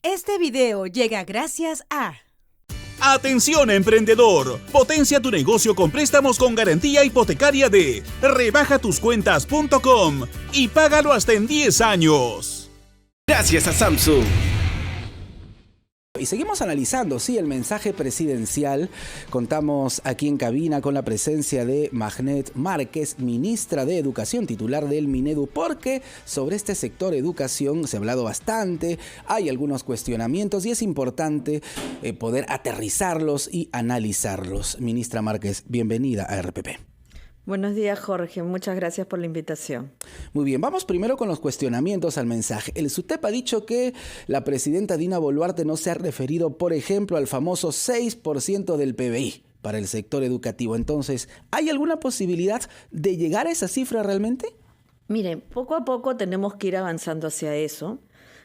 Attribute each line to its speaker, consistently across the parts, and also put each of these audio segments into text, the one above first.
Speaker 1: Este video llega gracias a...
Speaker 2: Atención emprendedor, potencia tu negocio con préstamos con garantía hipotecaria de rebajatuscuentas.com y págalo hasta en 10 años.
Speaker 3: Gracias a Samsung.
Speaker 4: Y seguimos analizando, sí, el mensaje presidencial. Contamos aquí en cabina con la presencia de Magnet Márquez, ministra de Educación, titular del Minedu, porque sobre este sector educación se ha hablado bastante, hay algunos cuestionamientos y es importante poder aterrizarlos y analizarlos. Ministra Márquez, bienvenida a RPP.
Speaker 5: Buenos días, Jorge. Muchas gracias por la invitación.
Speaker 4: Muy bien, vamos primero con los cuestionamientos al mensaje. El SUTEP ha dicho que la presidenta Dina Boluarte no se ha referido, por ejemplo, al famoso 6% del PBI para el sector educativo. Entonces, ¿hay alguna posibilidad de llegar a esa cifra realmente?
Speaker 5: Miren, poco a poco tenemos que ir avanzando hacia eso.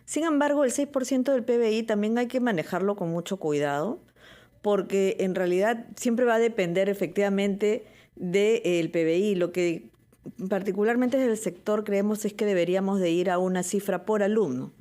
Speaker 5: Sin embargo, el 6% del PBI también hay que manejarlo con mucho cuidado, porque en realidad siempre va a depender efectivamente del PBI. Lo que particularmente desde el sector creemos es que deberíamos de ir a una cifra por alumno,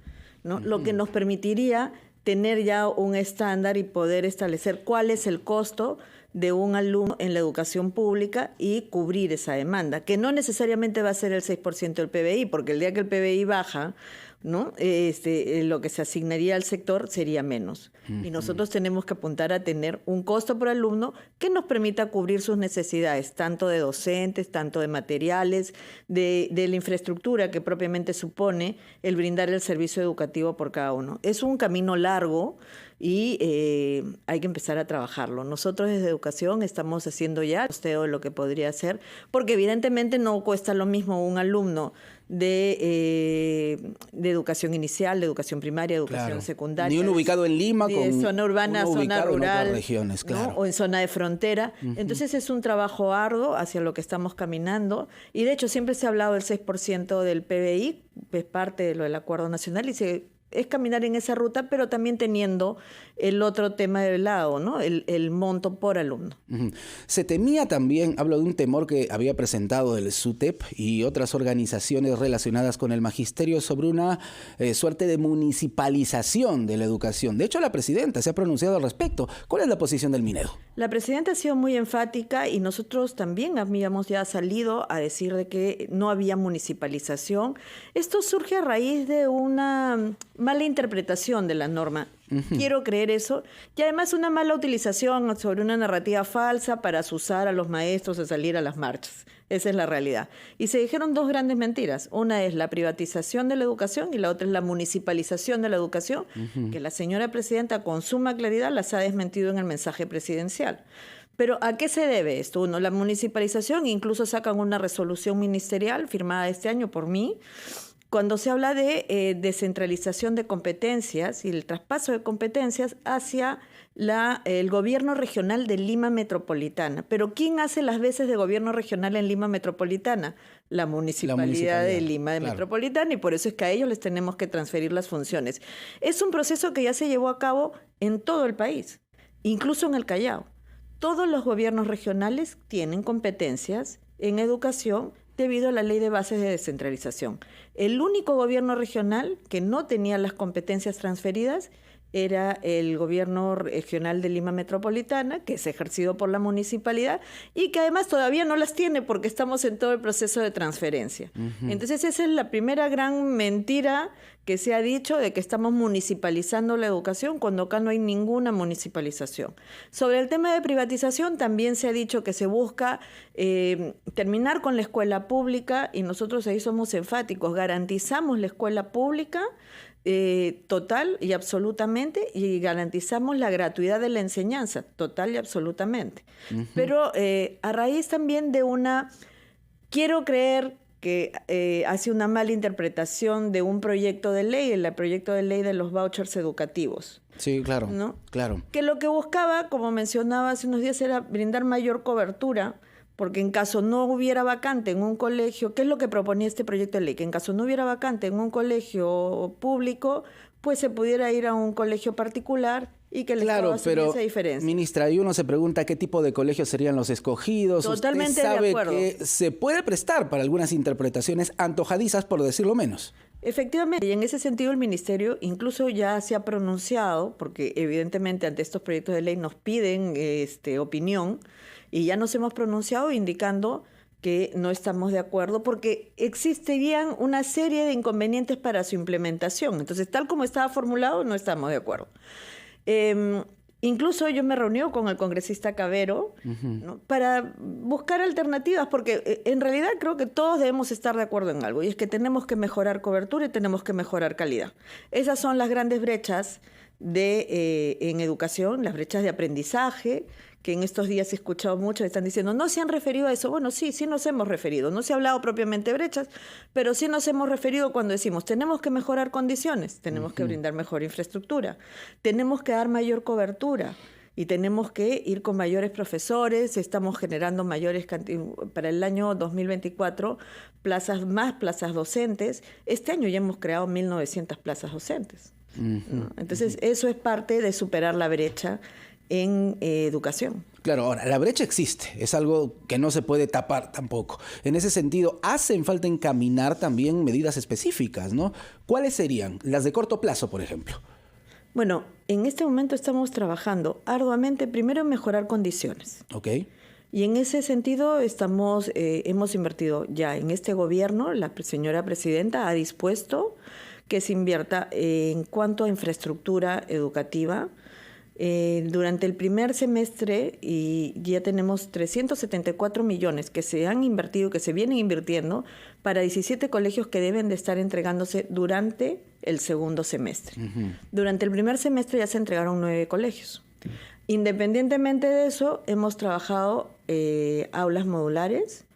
Speaker 5: ¿no? Lo que nos permitiría tener ya un estándar y poder establecer cuál es el costo de un alumno en la educación pública y cubrir esa demanda, que no necesariamente va a ser el 6% del PBI, porque el día que el PBI baja, ¿no? Lo que se asignaría al sector sería menos. Y nosotros tenemos que apuntar a tener un costo por alumno que nos permita cubrir sus necesidades, tanto de docentes, tanto de materiales, de la infraestructura que propiamente supone el brindar el servicio educativo por cada uno. Es un camino largo y hay que empezar a trabajarlo. Nosotros desde Educación estamos haciendo ya costeo de lo que podría ser, porque evidentemente no cuesta lo mismo un alumno de educación inicial, de educación primaria, de educación secundaria.
Speaker 4: Ni uno ubicado en Lima, con
Speaker 5: zona urbana, zona rural,
Speaker 4: en regiones, claro,
Speaker 5: ¿no? O en zona de frontera. Entonces es un trabajo arduo hacia lo que estamos caminando. Y de hecho siempre se ha hablado del 6% del PBI, es parte de lo del Acuerdo Nacional, y es caminar en esa ruta, pero también teniendo el otro tema de lado, ¿no? El monto por alumno.
Speaker 4: Se temía también, hablo de un temor que había presentado el SUTEP y otras organizaciones relacionadas con el magisterio sobre una suerte de municipalización de la educación. De hecho, la presidenta se ha pronunciado al respecto. ¿Cuál es la posición del Minedu?
Speaker 5: La presidenta ha sido muy enfática y nosotros también habíamos ya salido a decir de que no había municipalización. Esto surge a raíz de una mala interpretación de la norma. Quiero creer eso. Y además una mala utilización sobre una narrativa falsa para asusar a los maestros a salir a las marchas. Esa es la realidad. Y se dijeron dos grandes mentiras. Una es la privatización de la educación y la otra es la municipalización de la educación, que la señora presidenta con suma claridad las ha desmentido en el mensaje presidencial. Pero ¿a qué se debe esto? Uno, la municipalización, incluso sacan una resolución ministerial firmada este año por mí, cuando se habla de descentralización de competencias y el traspaso de competencias hacia el gobierno regional de Lima Metropolitana. Pero ¿quién hace las veces de gobierno regional en Lima Metropolitana? La municipalidad de Lima Metropolitana, y por eso es que a ellos les tenemos que transferir las funciones. Es un proceso que ya se llevó a cabo en todo el país, incluso en el Callao. Todos los gobiernos regionales tienen competencias en educación debido a la ley de bases de descentralización. El único gobierno regional que no tenía las competencias transferidas era el gobierno regional de Lima Metropolitana, que es ejercido por la municipalidad y que además todavía no las tiene porque estamos en todo el proceso de transferencia. Entonces esa es la primera gran mentira que se ha dicho, de que estamos municipalizando la educación cuando acá no hay ninguna municipalización. Sobre el tema de privatización también se ha dicho que se busca terminar con la escuela pública, y nosotros ahí somos enfáticos, garantizamos la escuela pública total y absolutamente, y garantizamos la gratuidad de la enseñanza total y absolutamente. Pero a raíz también de quiero creer que hace una mala interpretación de un proyecto de ley, el proyecto de ley de los vouchers educativos.
Speaker 4: Sí, claro,
Speaker 5: ¿no?
Speaker 4: Claro.
Speaker 5: Que lo que buscaba, como mencionaba hace unos días, era brindar mayor cobertura, porque en caso no hubiera vacante en un colegio, ¿qué es lo que proponía este proyecto de ley? Que en caso no hubiera vacante en un colegio público, pues se pudiera ir a un colegio particular y que el Estado asumiese esa diferencia.
Speaker 4: Ministra, y uno se pregunta qué tipo de colegios serían los escogidos.
Speaker 5: Totalmente
Speaker 4: Usted sabe
Speaker 5: de acuerdo.
Speaker 4: que se puede prestar para algunas interpretaciones antojadizas, por decirlo menos.
Speaker 5: Efectivamente, y en ese sentido el Ministerio incluso ya se ha pronunciado, porque evidentemente ante estos proyectos de ley nos piden opinión, y ya nos hemos pronunciado indicando que no estamos de acuerdo porque existirían una serie de inconvenientes para su implementación. Entonces, tal como estaba formulado, no estamos de acuerdo. Incluso yo me reuní con el congresista Cavero, ¿no?, para buscar alternativas, porque en realidad creo que todos debemos estar de acuerdo en algo, y es que tenemos que mejorar cobertura y tenemos que mejorar calidad. Esas son las grandes brechas en educación, las brechas de aprendizaje, que en estos días he escuchado mucho, están diciendo, no se han referido a eso. Bueno, sí nos hemos referido. No se ha hablado propiamente de brechas, pero sí nos hemos referido cuando decimos, tenemos que mejorar condiciones, tenemos que brindar mejor infraestructura, tenemos que dar mayor cobertura y tenemos que ir con mayores profesores. Estamos generando mayores para el año 2024 más plazas docentes. Este año ya hemos creado 1.900 plazas docentes, ¿no? Entonces, eso es parte de superar la brecha en educación.
Speaker 4: Claro, ahora, la brecha existe, es algo que no se puede tapar tampoco. En ese sentido, hacen falta encaminar también medidas específicas, ¿no? ¿Cuáles serían? Las de corto plazo, por ejemplo.
Speaker 5: Bueno, en este momento estamos trabajando arduamente, primero en mejorar condiciones.
Speaker 4: Ok.
Speaker 5: Y en ese sentido hemos invertido ya en este gobierno, la señora presidenta ha dispuesto que se invierta en cuanto a infraestructura educativa. Durante el primer semestre y ya tenemos 374 millones que se han invertido, que se vienen invirtiendo para 17 colegios que deben de estar entregándose durante el segundo semestre. Durante el primer semestre ya se entregaron 9 colegios. Independientemente de eso, hemos trabajado aulas modulares.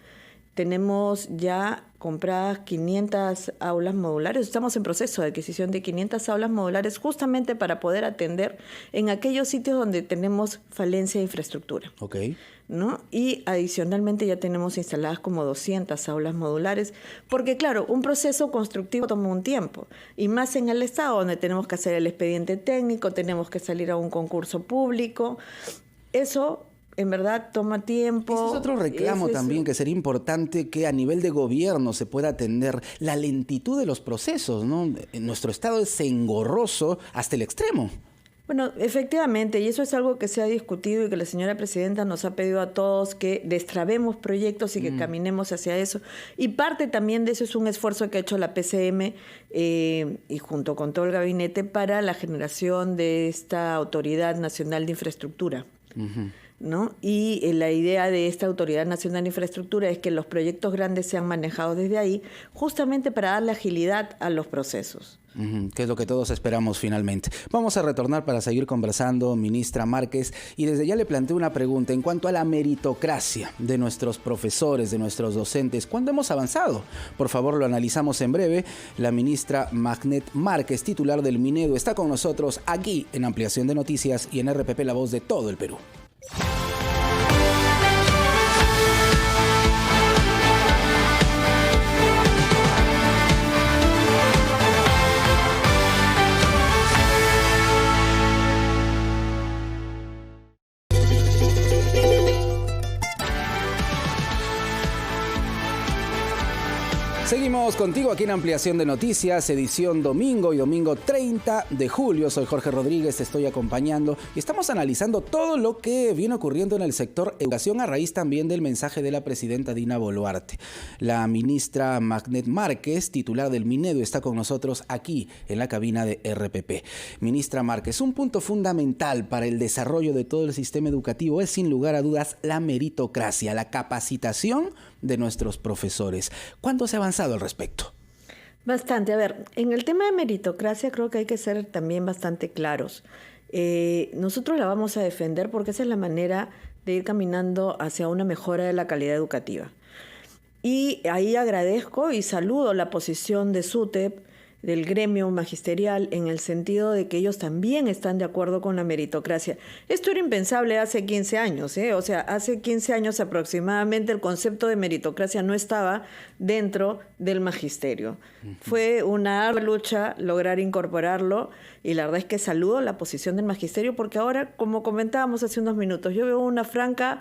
Speaker 5: Tenemos ya compradas 500 aulas modulares. Estamos en proceso de adquisición de 500 aulas modulares justamente para poder atender en aquellos sitios donde tenemos falencia de infraestructura.
Speaker 4: Ok.
Speaker 5: ¿No? Y adicionalmente ya tenemos instaladas como 200 aulas modulares, porque claro, un proceso constructivo toma un tiempo, y más en el Estado, donde tenemos que hacer el expediente técnico, tenemos que salir a un concurso público. Eso en verdad toma tiempo.
Speaker 4: Ese es otro reclamo también, que sería importante que a nivel de gobierno se pueda atender la lentitud de los procesos, ¿no? Nuestro Estado es engorroso hasta el extremo.
Speaker 5: Bueno, efectivamente, y eso es algo que se ha discutido y que la señora presidenta nos ha pedido a todos que destrabemos proyectos y que caminemos hacia eso. Y parte también de eso es un esfuerzo que ha hecho la PCM y junto con todo el gabinete para la generación de esta Autoridad Nacional de Infraestructura. ¿No? Y la idea de esta Autoridad Nacional de Infraestructura es que los proyectos grandes sean manejados desde ahí, justamente para darle agilidad a los procesos.
Speaker 4: Que es lo que todos esperamos finalmente. Vamos a retornar para seguir conversando, ministra Márquez, y desde ya le planteo una pregunta en cuanto a la meritocracia de nuestros profesores, de nuestros docentes. ¿Cuándo hemos avanzado? Por favor, lo analizamos en breve. La ministra Magnet Márquez, titular del Minedu, está con nosotros aquí en Ampliación de Noticias y en RPP, la voz de todo el Perú. Seguimos contigo aquí en Ampliación de Noticias, edición domingo y domingo 30 de julio. Soy Jorge Rodríguez, te estoy acompañando y estamos analizando todo lo que viene ocurriendo en el sector educación a raíz también del mensaje de la presidenta Dina Boluarte. La ministra Magnet Márquez, titular del Minedu, está con nosotros aquí en la cabina de RPP. Ministra Márquez, un punto fundamental para el desarrollo de todo el sistema educativo es sin lugar a dudas la meritocracia, la capacitación de nuestros profesores. ¿Cuánto se ha avanzado al respecto?
Speaker 5: Bastante. A ver, en el tema de meritocracia creo que hay que ser también bastante claros. Nosotros la vamos a defender porque esa es la manera de ir caminando hacia una mejora de la calidad educativa. Y ahí agradezco y saludo la posición de SUTEP, del gremio magisterial, en el sentido de que ellos también están de acuerdo con la meritocracia. Esto era impensable hace 15 años, O sea, hace 15 años aproximadamente el concepto de meritocracia no estaba dentro del magisterio. Fue una ardua lucha lograr incorporarlo y la verdad es que saludo la posición del magisterio porque ahora, como comentábamos hace unos minutos, yo veo una franca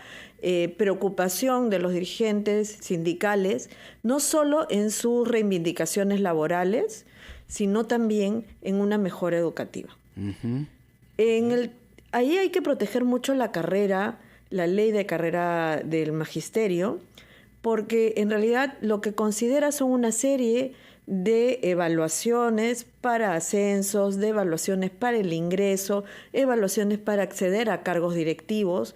Speaker 5: preocupación de los dirigentes sindicales, no solo en sus reivindicaciones laborales, sino también en una mejora educativa.
Speaker 4: Ujú.
Speaker 5: Ahí hay que proteger mucho la carrera, la ley de carrera del magisterio, porque en realidad lo que considera son una serie de evaluaciones para ascensos, de evaluaciones para el ingreso, evaluaciones para acceder a cargos directivos,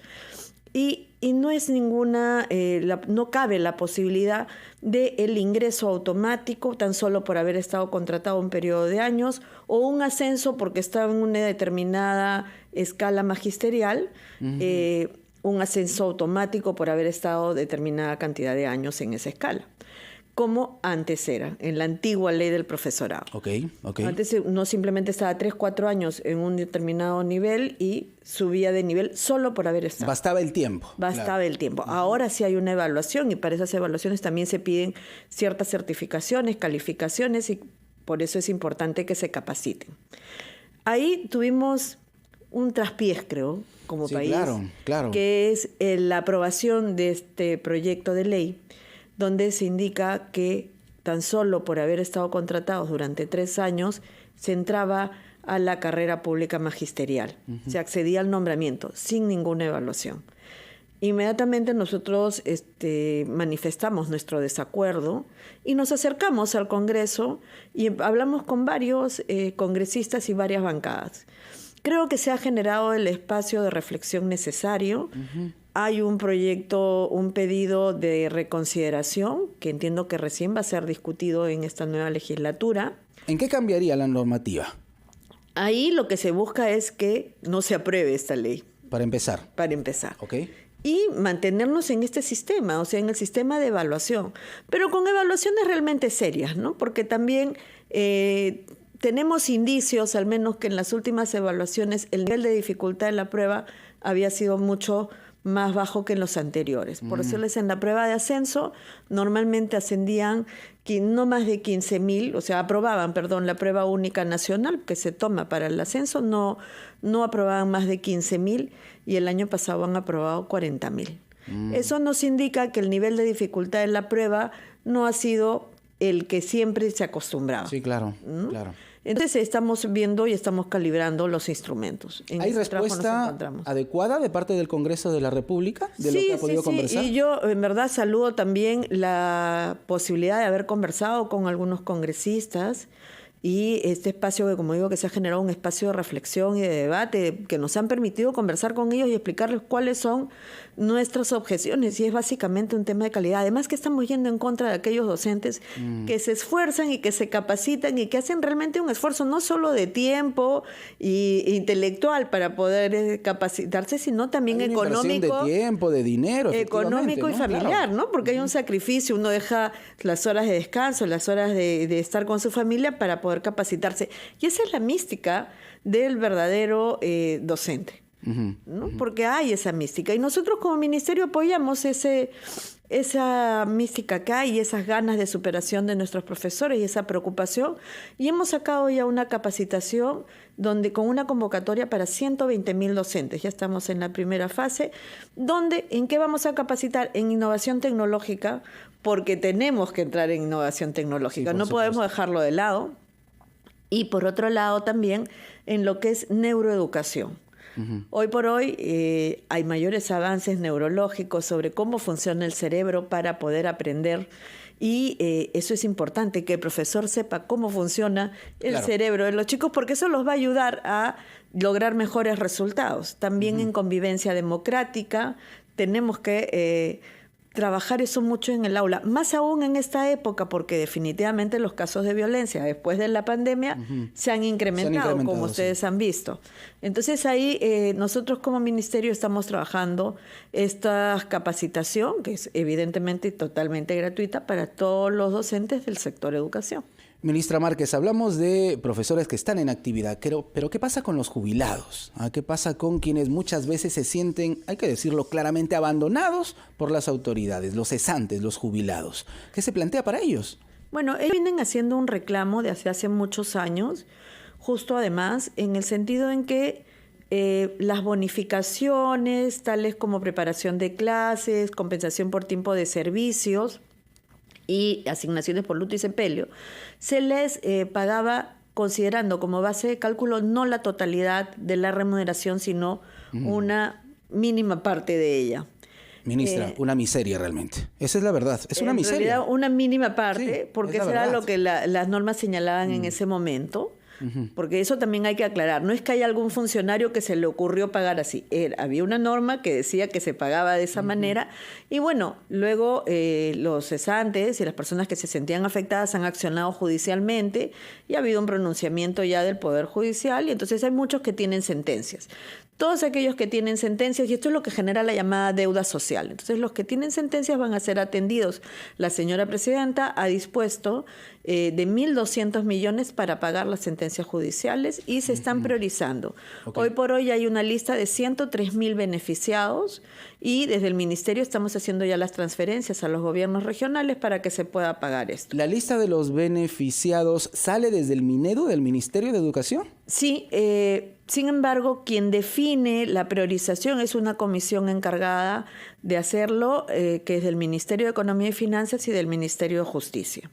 Speaker 5: y no es no cabe la posibilidad del ingreso automático tan solo por haber estado contratado un periodo de años, o un ascenso porque estaba en una determinada escala magisterial, un ascenso automático por haber estado determinada cantidad de años en esa escala, como antes era, en la antigua ley del profesorado.
Speaker 4: Ok.
Speaker 5: Antes uno simplemente estaba 3, 4 años en un determinado nivel y subía de nivel solo por haber estado.
Speaker 4: Bastaba el tiempo.
Speaker 5: Bastaba el tiempo. Ahora sí hay una evaluación, y para esas evaluaciones también se piden ciertas certificaciones, calificaciones, y por eso es importante que se capaciten. Ahí tuvimos un traspiés, creo, como
Speaker 4: Sí,
Speaker 5: país,
Speaker 4: claro.
Speaker 5: que es la aprobación de este proyecto de ley, donde se indica que tan solo por haber estado contratados durante 3 años se entraba a la carrera pública magisterial. Se accedía al nombramiento sin ninguna evaluación. Inmediatamente nosotros manifestamos nuestro desacuerdo y nos acercamos al Congreso y hablamos con varios congresistas y varias bancadas. Creo que se ha generado el espacio de reflexión necesario. Hay un proyecto, un pedido de reconsideración que entiendo que recién va a ser discutido en esta nueva legislatura.
Speaker 4: ¿En qué cambiaría la normativa?
Speaker 5: Ahí lo que se busca es que no se apruebe esta ley.
Speaker 4: Para empezar.
Speaker 5: Para empezar.
Speaker 4: Ok.
Speaker 5: Y mantenernos en este sistema, o sea, en el sistema de evaluación, pero con evaluaciones realmente serias, ¿no? Porque también tenemos indicios, al menos que en las últimas evaluaciones, el nivel de dificultad en la prueba había sido mucho más bajo que en los anteriores. Por decirles, en la prueba de ascenso, normalmente ascendían no más de 15,000, o sea, aprobaban, la prueba única nacional que se toma para el ascenso, no aprobaban más de 15,000, y el año pasado han aprobado 40,000. Eso nos indica que el nivel de dificultad en la prueba no ha sido el que siempre se acostumbraba.
Speaker 4: Sí, claro.
Speaker 5: Entonces estamos viendo y estamos calibrando los instrumentos.
Speaker 4: ¿Hay respuesta adecuada de parte del Congreso de la República de lo que ha podido conversar?
Speaker 5: Sí, y yo en verdad saludo también la posibilidad de haber conversado con algunos congresistas, y este espacio que, como digo, que se ha generado un espacio de reflexión y de debate que nos han permitido conversar con ellos y explicarles cuáles son nuestras objeciones, y es básicamente un tema de calidad. Además que estamos yendo en contra de aquellos docentes que se esfuerzan y que se capacitan y que hacen realmente un esfuerzo no solo de tiempo e intelectual para poder capacitarse, sino también
Speaker 4: hay una
Speaker 5: económico,
Speaker 4: de tiempo, de dinero,
Speaker 5: económico y familiar, ¿no? Porque hay un sacrificio, uno deja las horas de descanso, las horas de estar con su familia para poder capacitarse. Y esa es la mística del verdadero docente, ¿no? Porque hay esa mística, y nosotros como ministerio apoyamos esa mística que hay, y esas ganas de superación de nuestros profesores y esa preocupación, y hemos sacado ya una capacitación con una convocatoria para 120,000 docentes. Ya estamos en la primera fase, ¿en qué vamos a capacitar? En innovación tecnológica, porque tenemos que entrar en innovación tecnológica, no podemos dejarlo de lado. Y por otro lado también en lo que es neuroeducación. Hoy por hoy hay mayores avances neurológicos sobre cómo funciona el cerebro para poder aprender, y eso es importante, que el profesor sepa cómo funciona el cerebro de los chicos, porque eso los va a ayudar a lograr mejores resultados. También en convivencia democrática tenemos que trabajar eso mucho en el aula, más aún en esta época, porque definitivamente los casos de violencia después de la pandemia se han incrementado, como ustedes han visto. Entonces ahí nosotros como ministerio estamos trabajando esta capacitación, que es evidentemente totalmente gratuita para todos los docentes del sector educación.
Speaker 4: Ministra Márquez, hablamos de profesores que están en actividad, pero ¿qué pasa con los jubilados? ¿Qué pasa con quienes muchas veces se sienten, hay que decirlo claramente, abandonados por las autoridades, los cesantes, los jubilados? ¿Qué se plantea para ellos?
Speaker 5: Bueno, ellos vienen haciendo un reclamo de hace muchos años, justo además en el sentido en que las bonificaciones, tales como preparación de clases, compensación por tiempo de servicios, y asignaciones por luto y sepelio, se les pagaba considerando como base de cálculo no la totalidad de la remuneración, sino una mínima parte de ella.
Speaker 4: Ministra, una miseria realmente. Esa es la verdad, es una miseria.
Speaker 5: En realidad, una mínima parte,
Speaker 4: Sí,
Speaker 5: porque
Speaker 4: es la
Speaker 5: será
Speaker 4: verdad.
Speaker 5: lo que las normas señalaban en ese momento. Porque eso también hay que aclarar. No es que haya algún funcionario que se le ocurrió pagar así. Había una norma que decía que se pagaba de esa manera. Y bueno, luego los cesantes y las personas que se sentían afectadas han accionado judicialmente y ha habido un pronunciamiento ya del Poder Judicial. Y entonces hay muchos que tienen sentencias. Todos aquellos que tienen sentencias, y esto es lo que genera la llamada deuda social. Entonces, los que tienen sentencias van a ser atendidos. La señora presidenta ha dispuesto de 1.200 millones para pagar las sentencias judiciales y se están priorizando.
Speaker 4: Ok.
Speaker 5: Hoy por hoy hay una lista de 103.000 beneficiados y desde el Ministerio estamos haciendo ya las transferencias a los gobiernos regionales para que se pueda pagar esto.
Speaker 4: ¿La lista de los beneficiados sale desde el Minedu, del Ministerio de Educación?
Speaker 5: Sí, sin embargo, quien define la priorización es una comisión encargada de hacerlo, que es del Ministerio de Economía y Finanzas y del Ministerio de Justicia.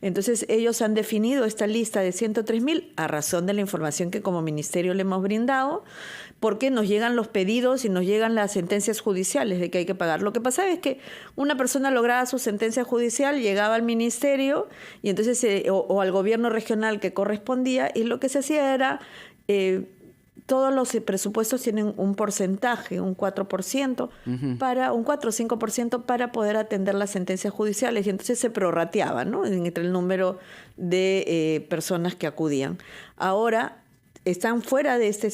Speaker 5: Entonces, ellos han definido esta lista de 103.000 a razón de la información que como ministerio le hemos brindado, porque nos llegan los pedidos y nos llegan las sentencias judiciales de que hay que pagar. Lo que pasa es que una persona lograba su sentencia judicial, llegaba al ministerio y entonces o al gobierno regional que correspondía, y lo que se hacía era todos los presupuestos tienen un porcentaje, un 4%, para un 4 o 5% para poder atender las sentencias judiciales, y entonces se prorrateaba, ¿no?, entre el número de personas que acudían. Ahora están fuera de este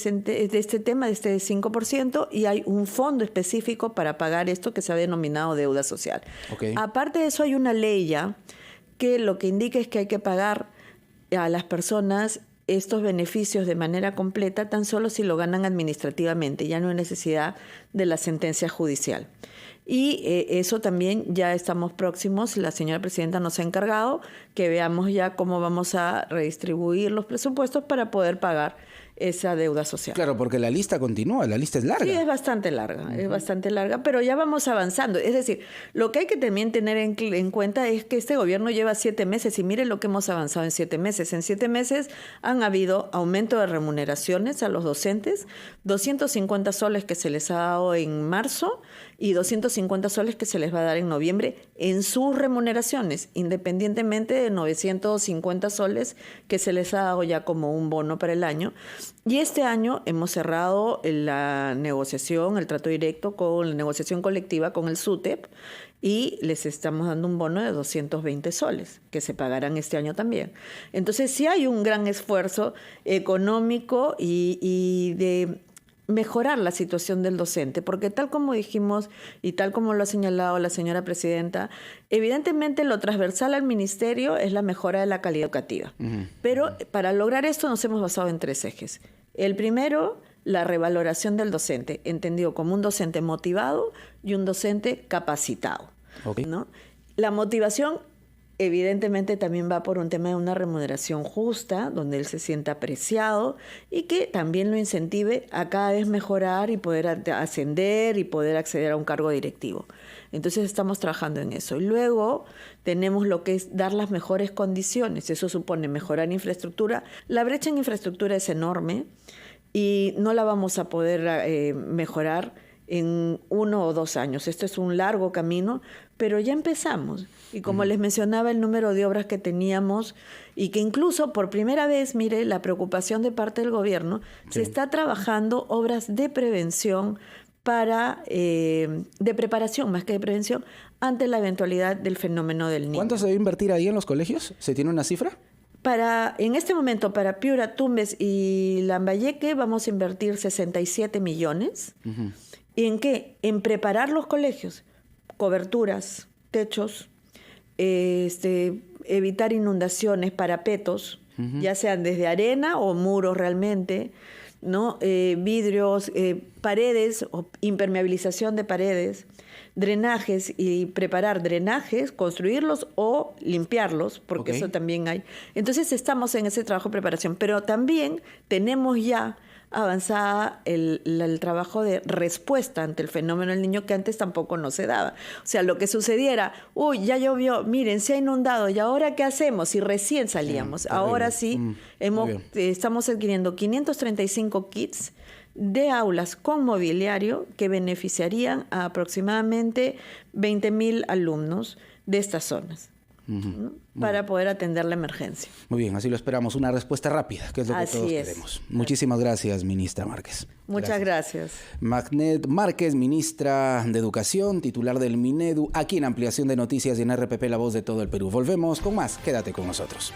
Speaker 5: tema, de este 5%, y hay un fondo específico para pagar esto que se ha denominado deuda social.
Speaker 4: Okay.
Speaker 5: Aparte de eso, hay una ley ya que lo que indica es que hay que pagar a las personas estos beneficios de manera completa tan solo si lo ganan administrativamente, ya no hay necesidad de la sentencia judicial. Y eso también ya estamos próximos, la señora presidenta nos ha encargado que veamos ya cómo vamos a redistribuir los presupuestos para poder pagar esa deuda social.
Speaker 4: Claro, porque la lista continúa, la lista es larga.
Speaker 5: Sí, es bastante larga, pero ya vamos avanzando. Es decir, lo que hay que también tener en cuenta es que este gobierno lleva 7 meses y miren lo que hemos avanzado en 7 meses. En 7 meses han habido aumento de remuneraciones a los docentes, 250 soles que se les ha dado en marzo y 250 soles que se les va a dar en noviembre en sus remuneraciones, independientemente de 950 soles que se les ha dado ya como un bono para el año. Y este año hemos cerrado la negociación, el trato directo con la negociación colectiva con el SUTEP, y les estamos dando un bono de 220 soles que se pagarán este año también. Entonces sí hay un gran esfuerzo económico y de mejorar la situación del docente, porque tal como dijimos y tal como lo ha señalado la señora presidenta, evidentemente lo transversal al ministerio es la mejora de la calidad educativa. Pero para lograr esto nos hemos basado en 3 ejes. El primero, la revaloración del docente, entendido como un docente motivado y un docente capacitado.
Speaker 4: Okay.
Speaker 5: ¿No? La motivación evidentemente también va por un tema de una remuneración justa, donde él se sienta apreciado y que también lo incentive a cada vez mejorar y poder ascender y poder acceder a un cargo directivo. Entonces estamos trabajando en eso. Y luego tenemos lo que es dar las mejores condiciones. Eso supone mejorar infraestructura. La brecha en infraestructura es enorme y no la vamos a poder mejorar en 1 o 2 años. Esto es un largo camino, pero ya empezamos. Y como les mencionaba, el número de obras que teníamos y que incluso por primera vez, mire, la preocupación de parte del gobierno, se está trabajando obras de prevención para, de preparación más que de prevención, ante la eventualidad del fenómeno del Niño.
Speaker 4: ¿Cuánto se debe invertir ahí en los colegios? ¿Se tiene una cifra?
Speaker 5: En este momento, para Piura, Tumbes y Lambayeque, vamos a invertir 67 millones. ¿Y en qué? En preparar los colegios, coberturas, techos, evitar inundaciones, parapetos, ya sean desde arena o muros realmente, ¿no? Vidrios, paredes, o impermeabilización de paredes, drenajes, y preparar drenajes, construirlos o limpiarlos, porque eso también hay. Entonces estamos en ese trabajo de preparación, pero también tenemos ya avanzada el trabajo de respuesta ante el fenómeno del niño, que antes tampoco no se daba. O sea, lo que sucediera, uy, ya llovió, miren, se ha inundado, ¿y ahora qué hacemos? Y recién salíamos.
Speaker 4: Sí,
Speaker 5: ahora sí, estamos adquiriendo 535 kits de aulas con mobiliario que beneficiarían a aproximadamente 20.000 alumnos de estas zonas, ¿no? Para poder atender la emergencia.
Speaker 4: Muy bien, así lo esperamos. Una respuesta rápida, que es lo que todos queremos. Muchísimas gracias, ministra Márquez.
Speaker 5: Muchas gracias.
Speaker 4: Magnet Márquez, ministra de Educación, titular del Minedu, aquí en Ampliación de Noticias y en RPP, La Voz de todo el Perú. Volvemos con más. Quédate con nosotros.